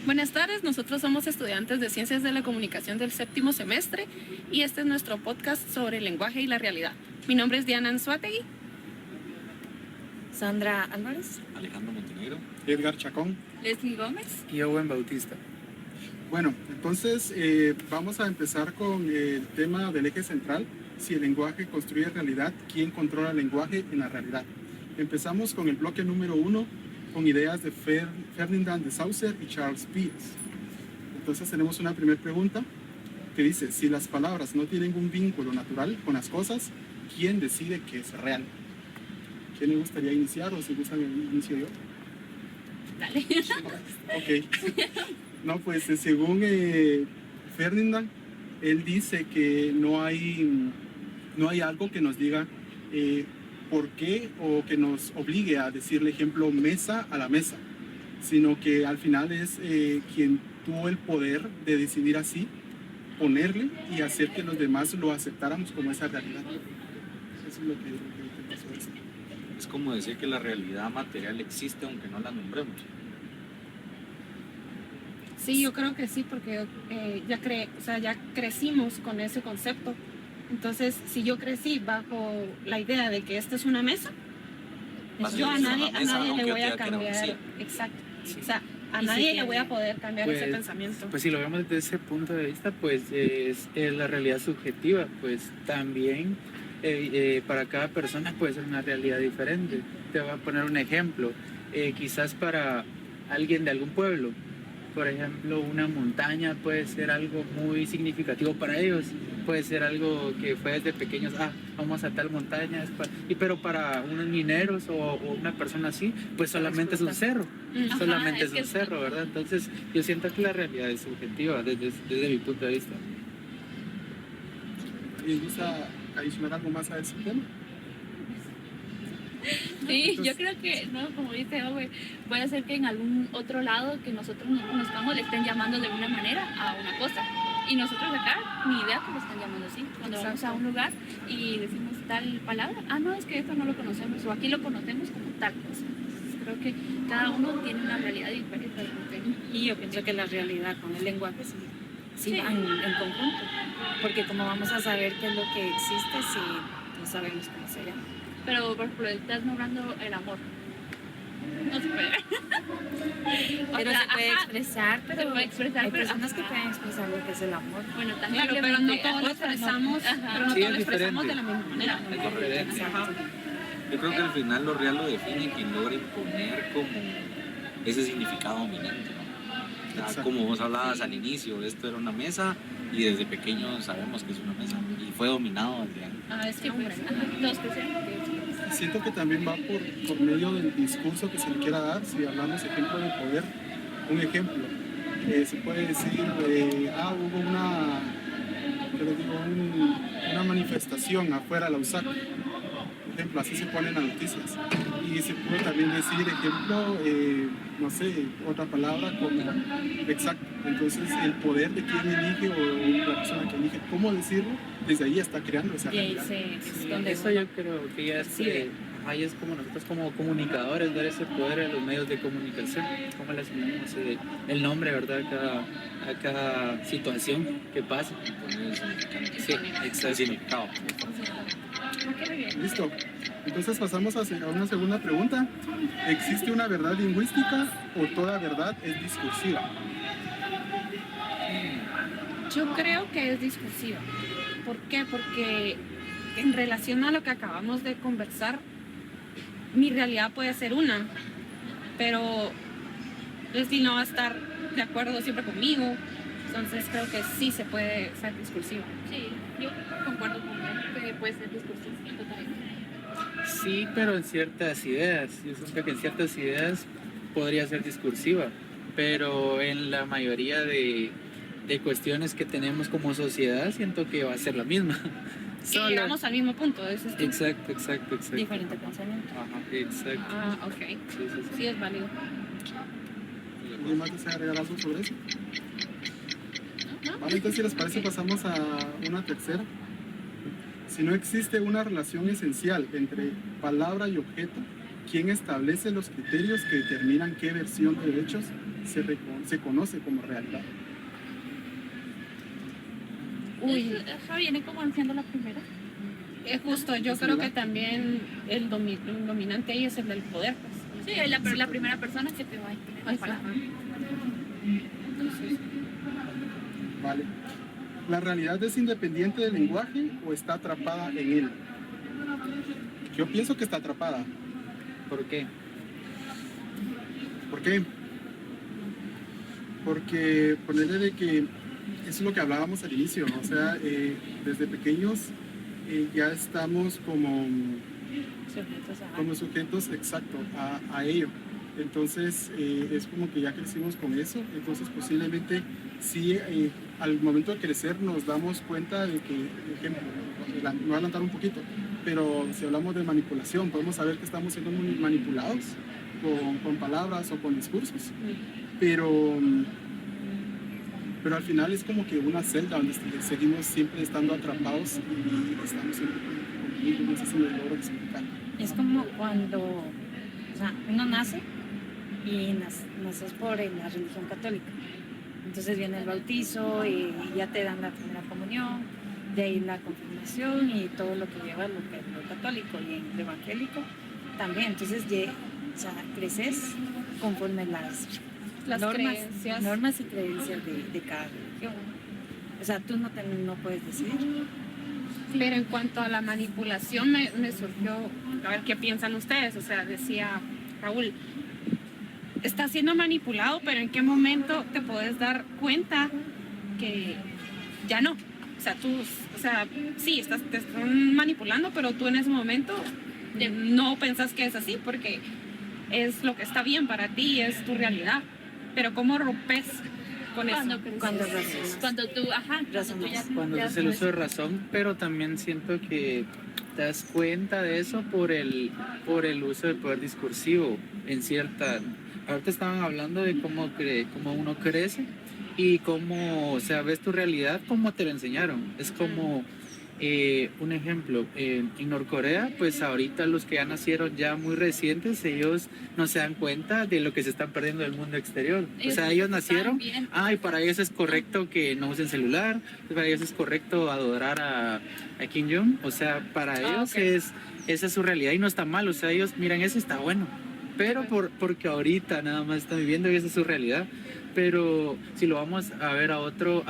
Buenas tardes, nosotros somos estudiantes de Ciencias de la Comunicación del séptimo semestre y este es nuestro podcast sobre el lenguaje y la realidad. Mi nombre es Diana Anzuategui. Sandra Álvarez. Alejandro Montenegro. Edgar Chacón. Leslie Gómez. Y Owen Bautista. Bueno, entonces vamos a empezar con el tema del eje central. Si el lenguaje construye realidad, ¿quién controla el lenguaje en la realidad? Empezamos con el bloque número 1, con ideas de Ferdinand de Saussure y Charles Peirce. Entonces tenemos una primera pregunta que dice, si las palabras no tienen un vínculo natural con las cosas, ¿quién decide que es real? ¿Quién le gustaría iniciar o si gustan inicio yo? Dale. Ok. No, pues según Ferdinand, él dice que no hay algo que nos diga por qué o que nos obligue a decirle, ejemplo, mesa a la mesa, sino que al final es quien tuvo el poder de decidir así, ponerle y hacer que los demás lo aceptáramos como esa realidad. Eso es lo que pasó esto. Es como decir que la realidad material existe aunque no la nombremos. Sí, yo creo que sí, porque ya crecimos con ese concepto. Entonces, si yo crecí bajo la idea de que esta es una mesa, pues yo a nadie le voy a cambiar. Exacto. Sí. O sea, a nadie le voy a poder cambiar ese pensamiento. Pues si lo vemos desde ese punto de vista, pues es la realidad subjetiva, pues también para cada persona puede ser una realidad diferente. Te voy a poner un ejemplo, quizás para alguien de algún pueblo, por ejemplo, una montaña puede ser algo muy significativo para ellos, puede ser algo que fue desde pequeños, vamos a tal montaña, pero para unos mineros o una persona así, pues solamente es un cerro, solamente es un cerro, ¿verdad? Entonces yo siento que la realidad es subjetiva desde mi punto de vista. ¿Y gusta adicionar algo más a ese tema? Sí, entonces, yo creo que, no, como dice Owe, puede ser que en algún otro lado que nosotros no conozcamos le estén llamando de una manera a una cosa. Y nosotros acá, ni idea que lo están llamando así. Cuando vamos a un lugar y decimos tal palabra, no, es que esto no lo conocemos, o aquí lo conocemos como tal cosa. Entonces, creo que cada uno tiene una realidad diferente. Y yo pienso que la realidad con el lenguaje sí van en conjunto. Porque como vamos a saber qué es lo que existe si no sabemos cómo se llama. Pero, por ejemplo, estás nombrando el amor. No se puede. Pero se puede expresar, pero se puede expresar, hay personas que pueden expresar lo que es el amor. Bueno, claro, pero no todos lo expresamos, de la misma manera. Yo creo que al final lo real lo define quien logra imponer como ese significado dominante, ¿no? Como vos hablabas al inicio, esto era una mesa y desde pequeño sabemos que es una mesa y fue dominado desde antes. Es que hombre, siento que también va por medio del discurso que se le quiera dar. Si hablamos ejemplo de poder, un ejemplo se puede decir hubo una manifestación afuera de la USAC, por ejemplo, así se ponen las noticias, y se puede también decir ejemplo no sé, otra palabra como exacto. Entonces el poder de quien elige o la persona que elige cómo decirlo, desde ahí está creando esa realidad. Eso yo creo que ya es como nosotros como comunicadores dar ese poder a los medios de comunicación, cómo le asignamos el nombre, ¿verdad? A cada situación que pasa. Sí, exacto. Listo. Entonces pasamos a una segunda pregunta. ¿Existe una verdad lingüística o toda verdad es discursiva? Yo creo que es discursiva. ¿Por qué? Porque en relación a lo que acabamos de conversar, mi realidad puede ser una, pero Leslie no va a estar de acuerdo siempre conmigo. Entonces creo que sí se puede ser discursiva. Sí, yo concuerdo con él que puede ser discursiva totalmente. Sí, pero en ciertas ideas. Yo siento que en ciertas ideas podría ser discursiva, pero en la mayoría de cuestiones que tenemos como sociedad siento que va a ser la misma. Llegamos al mismo punto. Exacto. Diferente pensamiento. Exacto. Ok. Sí, es válido. ¿Alguien más desea agregar algo sobre eso? Vale, entonces si les parece pasamos a una tercera. Si no existe una relación esencial entre palabra y objeto, ¿Quién establece los criterios que determinan qué versión de hechos se conoce como realidad? Uy, Ajá, viene como anunciando la primera. es justo, yo creo que también el dominante ahí es el del poder, pues. Sí, la primera persona que te va a entender la palabra. Entonces, Vale. ¿La realidad es independiente del lenguaje o está atrapada en él? Yo pienso que está atrapada. ¿Por qué? ¿Por qué? Porque ponerle de que eso es lo que hablábamos al inicio, ¿no? O sea, desde pequeños ya estamos como sujetos, exacto, a ello. Entonces, es como que ya crecimos con eso, entonces posiblemente sí, al momento de crecer nos damos cuenta de que, por ejemplo, me voy a adelantar un poquito, pero si hablamos de manipulación, podemos saber que estamos siendo muy manipulados con palabras o con discursos, pero al final es como que una celda donde seguimos siempre estando atrapados y estamos siempre conmigo, no sé si me logro explicar. Es como cuando, o sea, uno nace y naces por la religión católica. Entonces viene el bautizo y ya te dan la primera comunión, de ahí la confirmación y todo lo que lleva lo católico y en el evangélico también. Entonces, o sea, creces conforme las normas y creencias de cada religión. O sea, tú no puedes decidir. pero en cuanto a la manipulación me surgió, a ver qué piensan ustedes, o sea, decía Raúl, está siendo manipulado, pero ¿en qué momento te puedes dar cuenta que ya no? O sea, sí, te están manipulando, pero tú en ese momento no pensás que es así, porque es lo que está bien para ti, es tu realidad. Pero ¿cómo rompes con eso? Cuando razonas. Cuando tú, Cuando ya haces el uso de razón, pero también siento que te das cuenta de eso por el uso del poder discursivo en cierta... Ahorita estaban hablando de cómo uno crece y cómo, o sea, ves tu realidad, cómo te lo enseñaron. Es como un ejemplo, en Norcorea, pues ahorita los que ya nacieron ya muy recientes, ellos no se dan cuenta de lo que se están perdiendo del mundo exterior. O sea, ellos nacieron, y para ellos es correcto que no usen celular, para ellos es correcto adorar a Kim Jong. O sea, para ellos esa es su realidad y no está mal. O sea, ellos miran eso y está bueno. Pero porque ahorita nada más están viviendo y esa es su realidad. Pero si lo vamos a ver a otro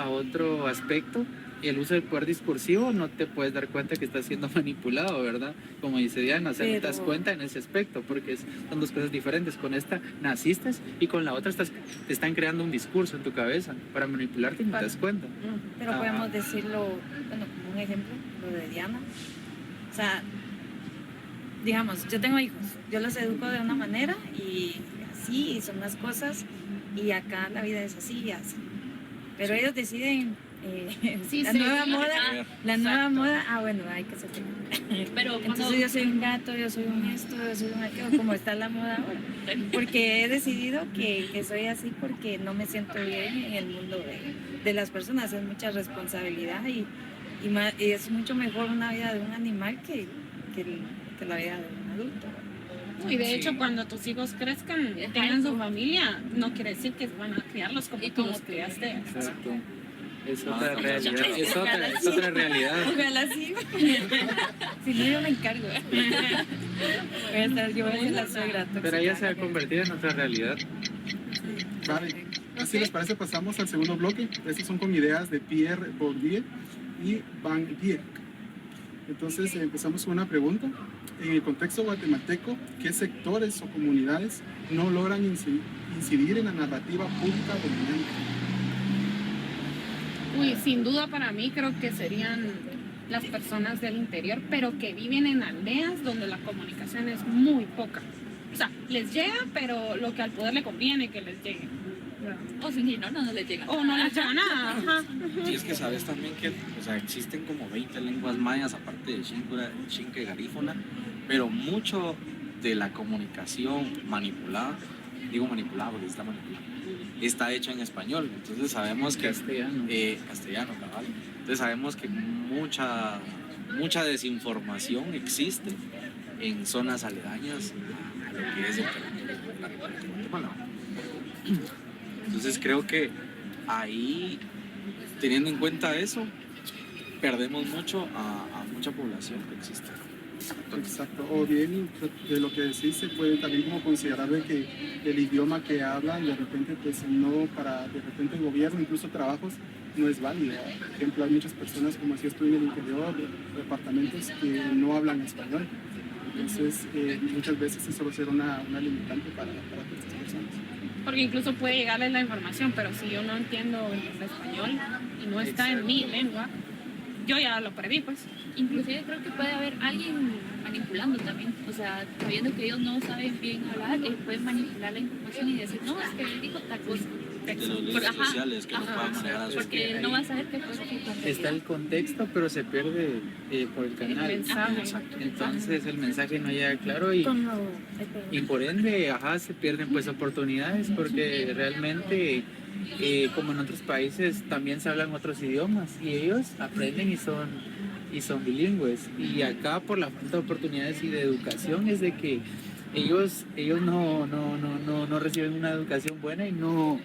aspecto, el uso del poder discursivo, no te puedes dar cuenta que estás siendo manipulado, ¿verdad? Como dice Diana, o sea, no te das cuenta en ese aspecto, porque son dos cosas diferentes. Con esta naciste y con la otra te están creando un discurso en tu cabeza para manipularte y no te das cuenta. Pero podemos decirlo, bueno, como un ejemplo, lo de Diana. O sea, digamos, yo tengo hijos, yo los educo de una manera y así, y son las cosas, y acá la vida es así y así. Pero ellos deciden la nueva moda, bueno, hay que ser pero entonces yo soy un gato, yo soy un esto, yo soy un aquello, como está la moda ahora. Porque he decidido que soy así porque no me siento bien en el mundo de las personas, es mucha responsabilidad y es mucho mejor una vida de un animal que la vida de un adulto. Y de hecho, cuando tus hijos crezcan, tengan su familia, no quiere decir que van a criarlos como tú los criaste. Exacto. Es otra realidad. Es otra realidad. Ojalá sí. Si no, yo me encargo. Yo voy a ser la suegra. Pero ella se va a convertir en otra realidad. Vale. Así les parece, pasamos al segundo bloque. Estos son con ideas de Pierre Bourdieu y Van Dijk. Entonces empezamos con una pregunta. En el contexto guatemalteco, ¿qué sectores o comunidades no logran incidir en la narrativa pública dominante? Uy, sin duda para mí creo que serían las personas del interior, pero que viven en aldeas donde la comunicación es muy poca. O sea, les llega, pero lo que al poder le conviene que les llegue. O si no les llega. O no les llega nada. Ajá. Sí, es que sabes también que, o sea, existen como 20 lenguas mayas, aparte de Xinca y Garífuna, pero mucho de la comunicación manipulada, digo manipulada porque está manipulada, está hecha en español. Entonces sabemos que castellano, cabal. Entonces sabemos que mucha desinformación existe en zonas aledañas a lo que es el territorio de la República de Guatemala. Entonces creo que ahí, teniendo en cuenta eso, perdemos mucho a mucha población que existe. Exacto, o bien de lo que decís se puede también como considerar de que el idioma que hablan de repente pues no para de repente el gobierno, incluso trabajos, no es válido. Por ejemplo, hay muchas personas, como si estoy en el interior, departamentos que no hablan español. Entonces muchas veces eso va a ser una limitante para estas personas. Porque incluso puede llegarles la información, pero si yo no entiendo el español y no está en mi lengua, yo ya lo perdí, pues. Inclusive creo que puede haber alguien manipulando también, o sea, sabiendo que ellos no saben bien hablar, pueden manipular la información y decir, no, es que él dijo tal cosa. De los líderes sociales que no puedan manejar a su Porque él no va a saber qué cosa Está el contexto, pero se pierde por el canal. El mensaje. Entonces el mensaje no llega claro y por ende, se pierden pues oportunidades porque realmente, como en otros países, también se hablan otros idiomas y ellos aprenden y son bilingües. Y acá por la falta de oportunidades y de educación es de que ellos no reciben una educación buena y no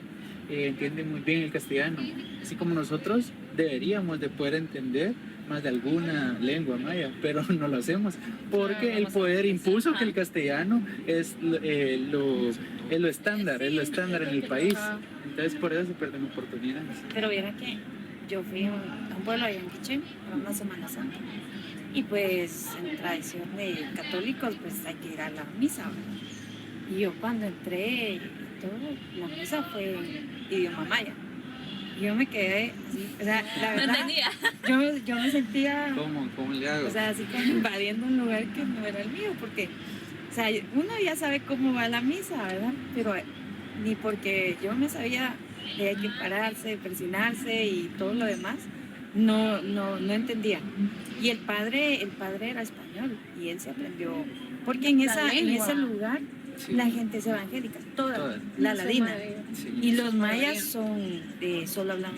entienden muy bien el castellano. Así como nosotros deberíamos de poder entender más de alguna lengua maya, pero no lo hacemos porque el poder impuso que el castellano es lo estándar en el país. Entonces por eso se pierden oportunidades. Pero viera que yo fui a un pueblo allá en Quiché para una Semana Santa y pues en tradición de católicos pues hay que ir a la misa, ¿verdad? Y yo cuando entré y todo, la misa fue en idioma maya. Y yo me quedé así, o sea, la No verdad, entendía. yo me sentía, ¿Cómo le hago? o sea, así como invadiendo un lugar que no era el mío, porque, o sea, uno ya sabe cómo va la misa, ¿verdad? Pero ni porque yo me sabía que hay que pararse, persinarse y todo lo demás, no entendía. Y el padre era español y él se aprendió, porque en ese lugar Sí. la gente es evangélica, toda. Todas. La ladina. Sí. Y los mayas solo hablan,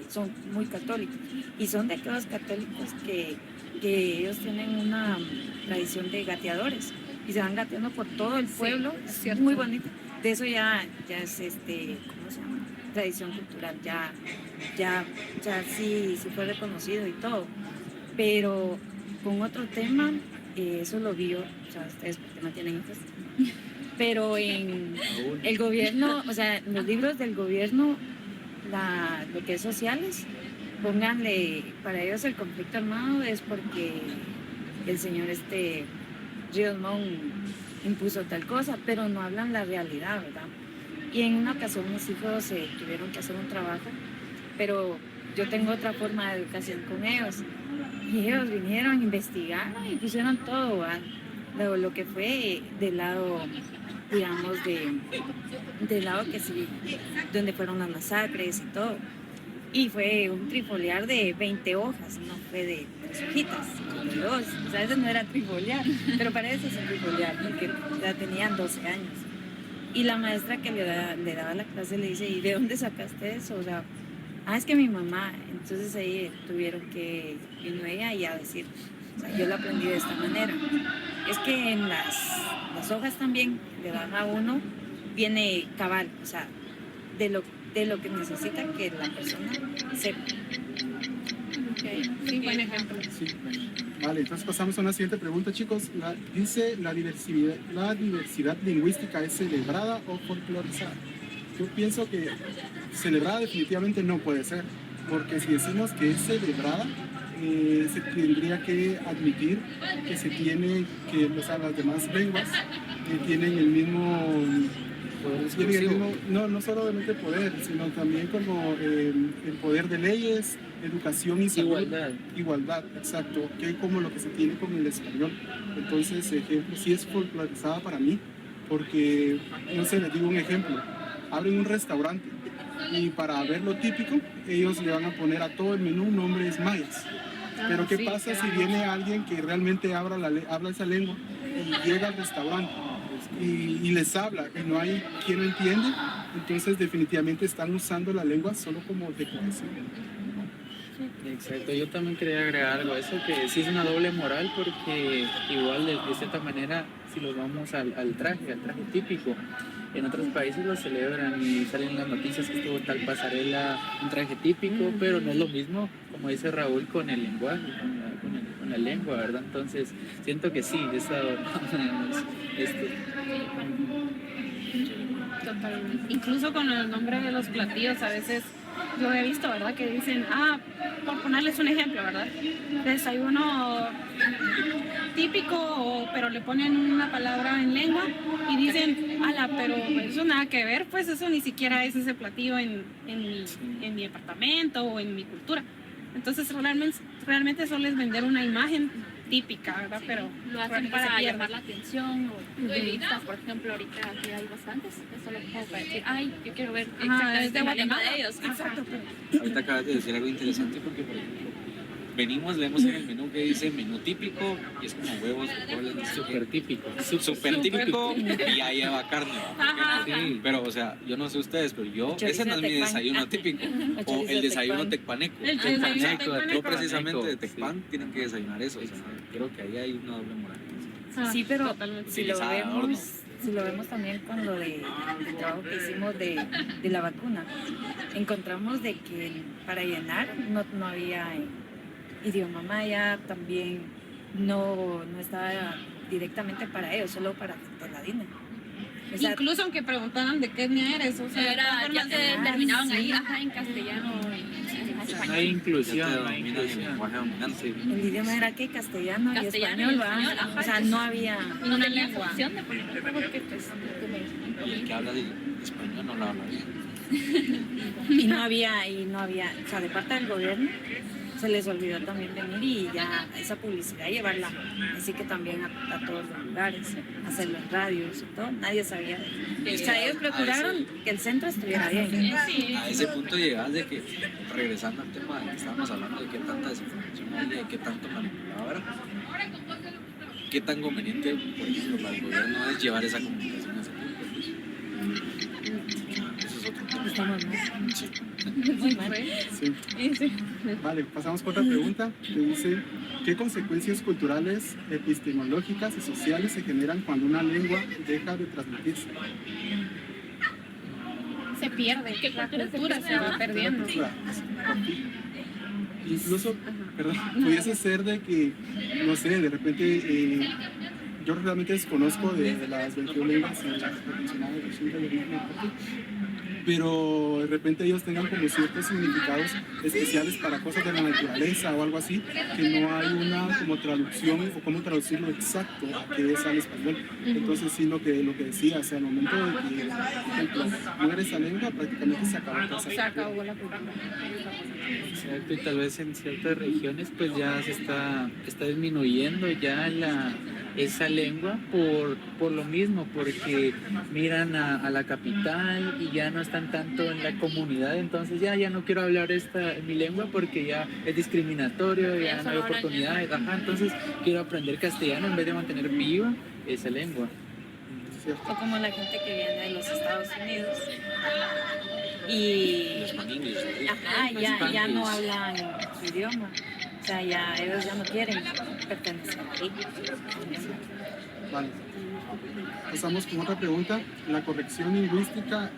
son muy católicos. Y son de aquellos católicos que ellos tienen una tradición de gateadores. Y se van gateando por todo el pueblo. es Es cierto. muy bonito. De eso ya es, ¿cómo se llama? Tradición cultural. Ya sí fue reconocido y todo. Pero con otro tema, eso lo vi yo, o sea, ustedes porque no tienen hijos. Pero en Aún. el gobierno, o sea, en los libros del gobierno, lo que es sociales, pónganle, para ellos el conflicto armado es porque el señor Ríos Montt impuso tal cosa, pero no hablan la realidad, ¿verdad? Y en una ocasión mis hijos tuvieron que hacer un trabajo, pero yo tengo otra forma de educación con ellos. Y ellos vinieron, investigaron y pusieron todo, ¿verdad? Lo que fue del lado, digamos, del lado que sí, donde fueron las masacres y todo. Y fue un trifoliar de 20 hojas, no fue de 3 hojitas, de 2. O sea, eso no era trifoliar, pero para eso es un trifoliar, porque ya tenían 12 años. Y la maestra que le daba la clase le dice, ¿y de dónde sacaste eso? O sea, es que mi mamá. Entonces ahí vino ella y a decir, o sea, yo la aprendí de esta manera. Es que en las hojas también le dan a uno, viene cabal, o sea, de lo que necesita que la persona sepa. Sí, buen ejemplo. Sí. Vale, entonces pasamos a una siguiente pregunta, chicos. Dice, ¿la diversidad lingüística es celebrada o folclorizada? Yo pienso que celebrada definitivamente no puede ser, porque si decimos que es celebrada, se tendría que admitir que se tiene que las demás lenguas tienen el mismo no solamente poder, sino también como el poder de leyes, educación y salud. Igualdad, exacto, que como lo que se tiene con el español. Entonces, ejemplo, sí es folclorizada para mí, porque, no sé, les digo un ejemplo, abren un restaurante y para ver lo típico, ellos le van a poner a todo el menú nombres mayas. Pero ¿qué pasa si viene alguien que realmente habla esa lengua y llega al restaurante y les habla y no hay quien lo entiende? Entonces definitivamente están usando la lengua solo como decoración. Exacto, yo también quería agregar algo a eso, que sí es una doble moral porque igual de cierta manera, si lo vamos al traje típico, en otros países lo celebran y salen las noticias que estuvo tal pasarela, un traje típico, pero no es lo mismo, como dice Raúl, con el lenguaje, con la lengua, ¿verdad? Entonces, siento que sí, eso Totalmente. Incluso con el nombre de los platillos, a veces lo he visto, ¿verdad? Que dicen, por ponerles un ejemplo, ¿verdad? Desayuno típico, pero le ponen una palabra en lengua y dicen, pero eso nada que ver, pues eso ni siquiera es ese platillo en mi departamento o en mi cultura. Entonces realmente solo es vender una imagen típica, ¿verdad? Pero lo hacen para llamar la atención o turistas, por ejemplo, ahorita aquí hay bastantes, es solo como para decir, ay, yo quiero ver exactamente la lengua de ellos. Exacto. Ahorita acabas de decir algo interesante porque, por ejemplo, leemos en el menú que dice menú típico y es como huevos, frijoles, súper típico. súper típico y ya lleva carne. Ajá. Sí, pero, o sea, yo no sé ustedes, pero ese no es mi desayuno típico. O el desayuno tecpaneco. El desayuno tecpaneco. Yo precisamente de Sí. Tecpan tienen que desayunar eso. O sea, creo que ahí hay una doble moral. Sí, pero Totalmente. si lo Utilizada de adorno. vemos también con lo del trabajo que hicimos de la vacuna, encontramos de que para llenar no había idioma maya, también no estaba directamente para ellos, solo para gente ladina. O sea, Incluso aunque preguntaran de qué etnia eres, o sea, Ya se determinaban ahí, sí. en castellano, en No español. hay Ya inclusión, te no hay dominas el inclusión. lenguaje dominante. el idioma era que castellano y Castellano y español, ¿va? español, ajá, O sea, no había. Y no Una tenías lengua. opción de poner porque pues Y el que habla de español no lo habla bien. Y no había, o sea, de parte del gobierno se les olvidó también venir y ya esa publicidad llevarla, así que también a todos los lugares, hacer los radios y todo, nadie sabía. O sea, ellos procuraron que el centro estuviera bien. A ese punto llegas de que, regresando al tema de que estábamos hablando, de qué tanta desinformación hay, de qué tanto manipuladora, qué tan conveniente, por ejemplo, para el gobierno es llevar esa comunicación a ese punto. Eso es otro tema. Estamos mal. Sí. Muy mal. Sí. Vale, pasamos con otra pregunta que dice, ¿qué consecuencias culturales, epistemológicas y sociales se generan cuando una lengua deja de transmitirse? se pierde, ¿Qué la cultura se cultura pierde, se va ajá? perdiendo. Incluso, pudiese ser de que, no sé, de repente, yo realmente desconozco de las 21 lenguas y las mencionadas de Shinta y origen Mapuche, pero de repente ellos tengan como ciertos significados especiales para cosas de la naturaleza o algo así, que no hay una como traducción o cómo traducirlo exacto a que es al español. Entonces sí, lo que decía, o sea, al momento de que, por ejemplo, muere esa lengua, prácticamente se acabó toda esa Se acabó la cultura. Exacto, y tal vez en ciertas regiones pues ya se está disminuyendo ya esa lengua por lo mismo, porque miran a la capital y ya no están tanto en la comunidad, entonces ya no quiero hablar mi lengua porque ya es discriminatorio, ya no hay oportunidades, entonces quiero aprender castellano en vez de mantener viva esa lengua. ¿cierto? O como la gente que viene de los Estados Unidos y Los paningos. ya no hablan su idioma. O sea, ellos ya no quieren pertenecer ahí. Vale. Pasamos con otra pregunta. ¿La corrección lingüística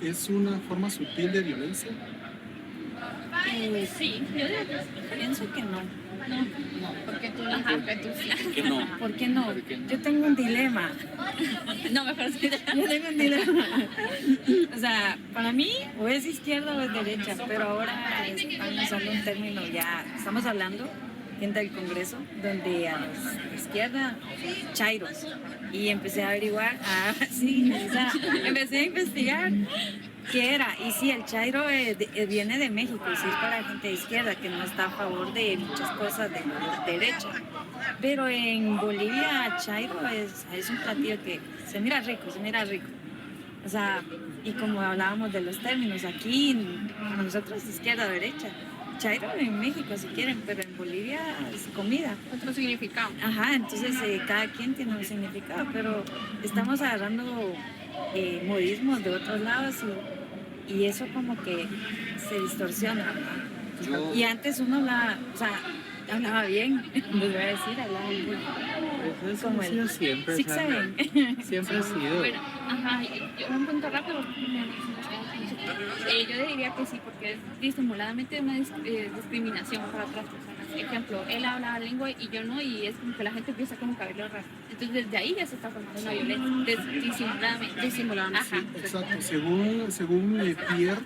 es una forma sutil de violencia? Sí, yo digo que sí. Pienso que no. Porque tú no, porque tú sí. ¿Por qué no? ¿Por qué no? ¿Por qué no? Yo tengo un dilema. No, mejor sí. Yo tengo un dilema. O sea, para mí o es izquierda o es derecha, pero ahora están usando un término ya, estamos hablando, gente del Congreso, donde a los de izquierda, chairos. Y empecé a averiguar, sí, o sea, empecé a investigar qué era. Y sí, el chairo viene de México, y sí es para gente de izquierda, que no está a favor de muchas cosas de derecha. Pero en Bolivia, chairo es un platillo que se mira rico. O sea, y como hablábamos de los términos, aquí para nosotros izquierda o derecha. Chairo en México si quieren, pero en Bolivia es comida. Otro significado. Ajá, entonces cada quien tiene un significado, pero estamos agarrando modismos de otros lados y eso como que se distorsiona, ¿verdad? Yo- Y antes uno hablaba, o sea, hablaba bien, les voy a decir, hablaba bien. Eso como ha sido el siempre. Six o sea, Seven. siempre ha sido. Bueno, ajá, yo un punto rápido. Yo diría que sí, porque es disimuladamente una discriminación para otras personas. Ejemplo, él habla lengua y yo no, y es como que la gente empieza como que a verlo raro. Entonces, desde ahí ya se está formando una violencia, disimuladamente. Disimuladamente, Ajá. sí. Exacto, según Pierre,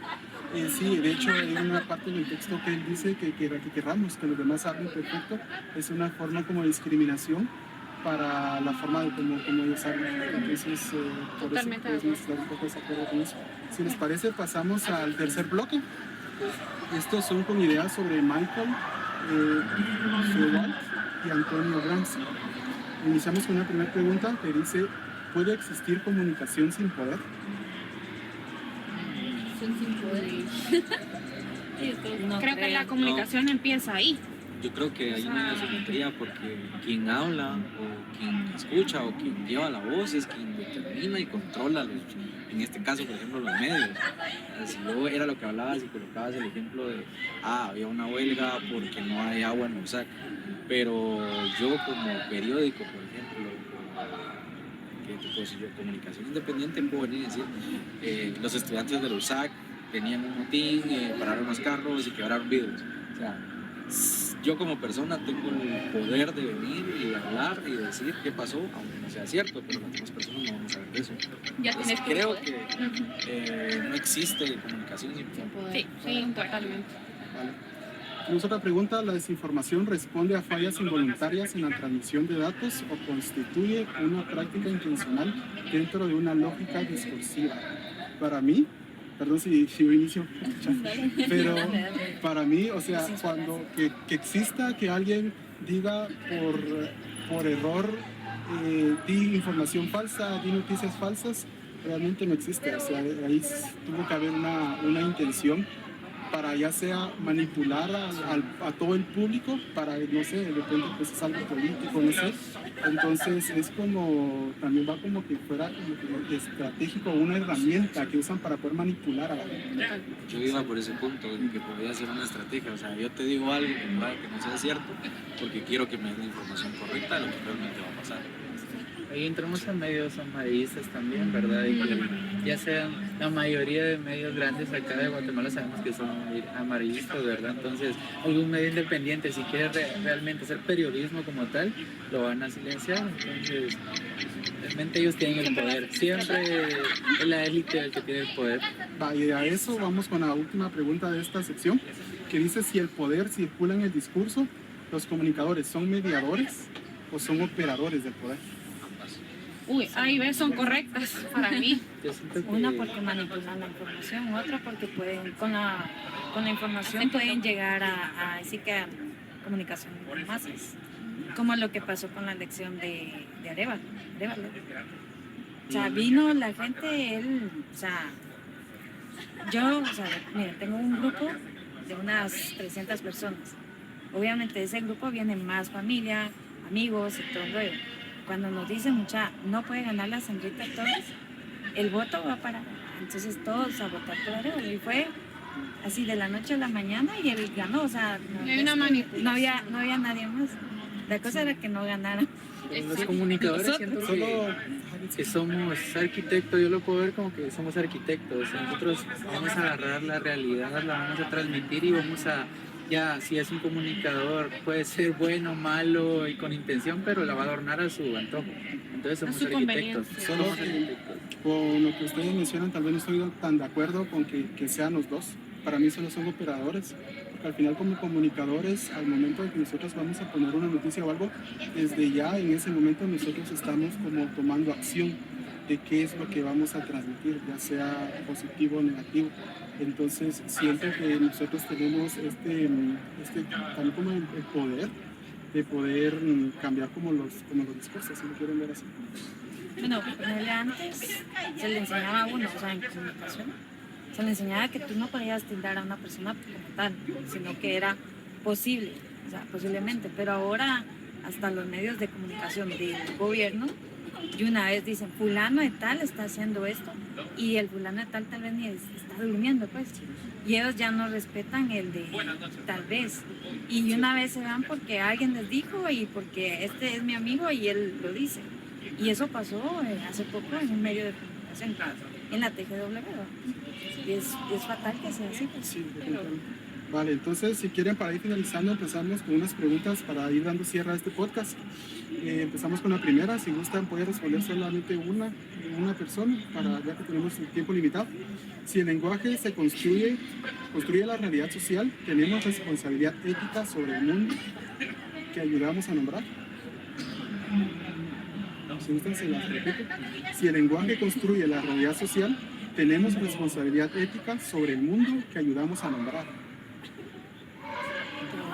sí, de hecho hay una parte del texto que él dice que querramos que los demás hablen perfecto, es una forma como de discriminación para la forma de cómo ellos hablan. Entonces, por Totalmente eso de podemos estar un poco de acuerdo con eso. Si les parece, pasamos al tercer bloque. Estos son con ideas sobre Michael Feuerbach y Antonio Gramsci. Iniciamos con una primera pregunta que dice: ¿puede existir comunicación sin poder? Son sin poder. Sí, esto- No Creo que la comunicación empieza ahí. Yo creo que hay una asimetría porque quien habla o quien escucha o quien lleva la voz es quien determina y controla en este caso, por ejemplo, los medios. Si yo era lo que hablabas y colocabas el ejemplo de, había una huelga porque no hay agua en USAC, pero yo como periódico, por ejemplo, que te puedo decir yo, comunicación independiente, puedo venir y decir, los estudiantes del USAC tenían un motín, pararon los carros y quebraron vidrios. O sea, yo como persona tengo el poder de venir y hablar y decir qué pasó, aunque no sea cierto, pero las demás personas no van a saber de eso. Ya Entonces, tienes tu creo poder. que no existe comunicación sin Sin poder. poder. Sí, totalmente. Vale. Tenemos otra pregunta. ¿La desinformación responde a fallas involuntarias en la transmisión de datos o constituye una práctica intencional dentro de una lógica discursiva? Para mí, perdón si yo inicio, pero para mí, o sea, cuando que exista que alguien diga por error, di información falsa, di noticias falsas, realmente no existe. O sea, ahí tuvo que haber una intención para ya sea manipular a todo el público, para, no sé, de repente pues es algo político, no sé. Entonces es como, también va como que fuera como que estratégico, una herramienta que usan para poder manipular a la gente. Yo iba por ese punto, de que podría ser una estrategia. O sea, yo te digo algo que pueda que no sea cierto, porque quiero que me den la información correcta de lo que realmente va a pasar. Ahí entramos a medios amarillistas también, ¿verdad? Y que ya sean la mayoría de medios grandes acá de Guatemala sabemos que son amarillistas, ¿verdad? Entonces, algún medio independiente, si quiere realmente hacer periodismo como tal, lo van a silenciar. Entonces, realmente ellos tienen el poder. Siempre es la élite el que tiene el poder. Y a eso vamos con la última pregunta de esta sección, que dice: si el poder circula en el discurso, ¿los comunicadores son mediadores o son operadores del poder? Uy, A y B son correctas para mí. Yo siento que Una porque manipulan la información, otra porque pueden, con la información pueden llegar a decir que a comunicación de masas, como lo que pasó con la elección de Arevalo. O sea, vino la gente, él, o sea, yo, o sea, mira, tengo un grupo de unas 300 personas. Obviamente de ese grupo viene más familia, amigos y todo el rollo. Cuando nos dicen, mucha, no puede ganar la Sandrita Torres, el voto va para... Entonces todos a votar por Arevalo. Y fue así de la noche a la mañana y él ganó. O sea, Hay una manipulación. no había nadie más. La cosa era que no ganara. los comunicadores siento Solo que somos arquitectos, yo lo puedo ver como que somos arquitectos. Nosotros vamos a agarrar la realidad, la vamos a transmitir y vamos a... Ya, si es un comunicador, puede ser bueno, malo y con intención, pero la va a adornar a su antojo. Entonces somos su arquitectos. conveniencia. Solo Somos arquitectos. con lo que ustedes mencionan, tal vez no estoy tan de acuerdo con que sean los dos. Para mí solo son operadores, porque al final como comunicadores, al momento de que nosotros vamos a poner una noticia o algo, desde ya en ese momento nosotros estamos como tomando acción de qué es lo que vamos a transmitir, ya sea positivo o negativo. Entonces siento que nosotros tenemos también como el poder de poder cambiar como los discursos, si lo quieren ver así. Bueno, antes se le enseñaba a uno, o sea, en comunicación, se le enseñaba que tú no podías tildar a una persona como tal, sino que era posible, o sea, posiblemente, pero ahora hasta los medios de comunicación del gobierno, y una vez dicen, fulano de tal está haciendo esto, y el fulano de tal vez ni está durmiendo, pues. y ellos ya no respetan el de tal vez. Y una vez se van porque alguien les dijo y porque este es mi amigo y él lo dice. Y eso pasó hace poco en un medio de comunicación, en la TGW. Y es fatal que sea así. Pues. Sí, definitivamente. Vale, entonces si quieren para ir finalizando empezamos con unas preguntas para ir dando cierre a este podcast. Empezamos con la primera, si gustan puede responder solamente una persona, para, ya que tenemos el tiempo limitado. Si el lenguaje se construye la realidad social, tenemos responsabilidad ética sobre el mundo que ayudamos a nombrar. Si gustan se las repito. Si el lenguaje construye la realidad social, tenemos responsabilidad ética sobre el mundo que ayudamos a nombrar.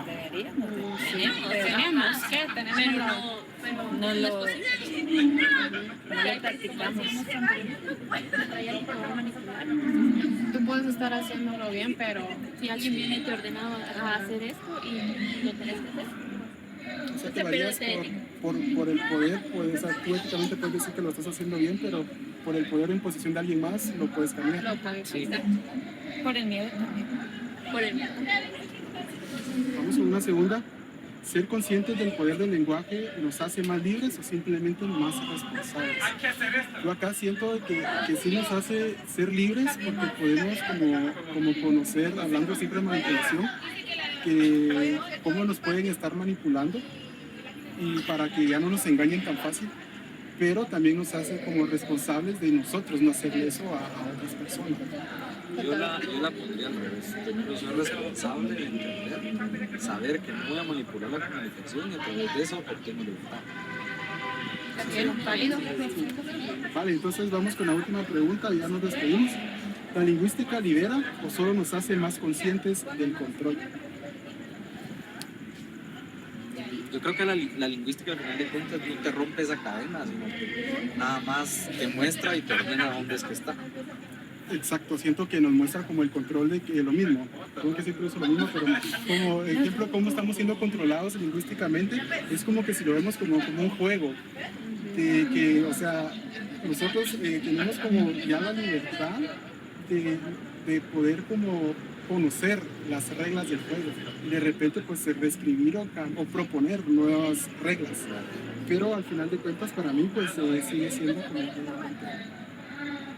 Deberíamos. Tenemos que, Pero no es lo posible. no lo practicamos. tú puedes estar haciéndolo bien, pero Si alguien viene y te ordena a hacer esto y lo tenés que hacer. O sea, Se te varías pierde por el poder, pues, o sea, tú éticamente puedes decir que lo estás haciendo bien, pero por el poder en posesión de alguien más lo puedes cambiar. lo puedes Sí. hacer. Por el miedo también. Por el miedo. Vamos con una segunda. ¿Ser conscientes del poder del lenguaje nos hace más libres o simplemente más responsables? Yo acá siento que sí nos hace ser libres porque podemos como conocer, hablando siempre de manipulación, que cómo nos pueden estar manipulando y para que ya no nos engañen tan fácil, pero también nos hace como responsables de nosotros no hacerle eso a otras personas. Yo la pondría al revés. Yo soy responsable de entender, saber que no voy a manipular la comunicación y a través de eso obtengo libertad. Bien, válido. Vale, entonces vamos con la última pregunta y ya nos despedimos. ¿La lingüística libera o solo nos hace más conscientes del control? Yo creo que la lingüística al final de cuentas no te rompe esa cadena, sino que nada más te muestra y te ordena dónde es que está. Exacto, siento que nos muestra como el control de que lo mismo, perdón que siempre uso lo mismo, pero como ejemplo cómo estamos siendo controlados lingüísticamente, es como que si lo vemos como un juego, o sea, nosotros tenemos como ya la libertad de poder como conocer las reglas del juego y de repente pues reescribir o proponer nuevas reglas, pero al final de cuentas para mí pues sigue siendo como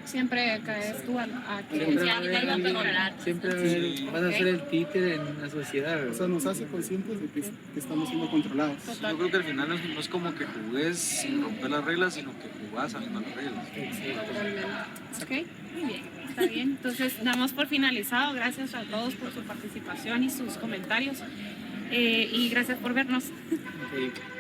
Siempre caes tú a que Siempre Ya, va a ya iba a haber mejorar. alguien- siempre va a haber- Sí. vas a ser el títere en la sociedad. o ¿verdad? sea, nos hace conscientes de que estamos siendo controlados. Yo creo que al final no es como que jugues sin romper las reglas, sino que jugás sabiendo las reglas. Ok, muy bien, está bien. Entonces, damos por finalizado. Gracias a todos por su participación y sus comentarios. Y gracias por vernos. Ok.